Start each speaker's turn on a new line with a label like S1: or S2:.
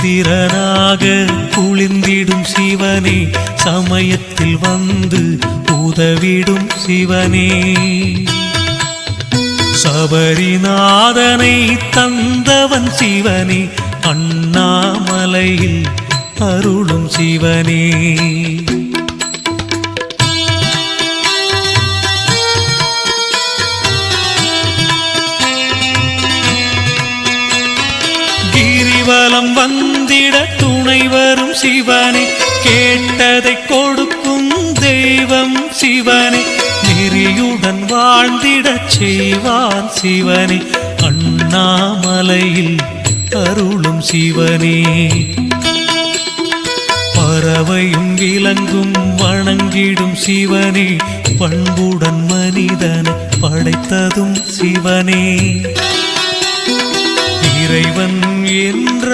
S1: இந்திரனாக குளிர்ந்திடும் சிவனே, சமயத்தில் வந்து உதவிடும் சிவனே. சபரிநாதனை தந்தவன் சிவனே, அண்ணாமலையில் அருளும் சிவனே. கிரிவலம் வந்திட துணை வரும் சிவனே, கேட்டதை கொடுக்கும் தெய்வம் சிவனே. நெறியுடன் வாழ்ந்திடச் செய்வான் சிவனே, அண்ணாமலையில் அருளும் சிவனே. பறவையும் விலங்கும் வணங்கிடும் சிவனே, பண்புடன் மனிதனை படைத்ததும் சிவனே. இறைவன் என்ற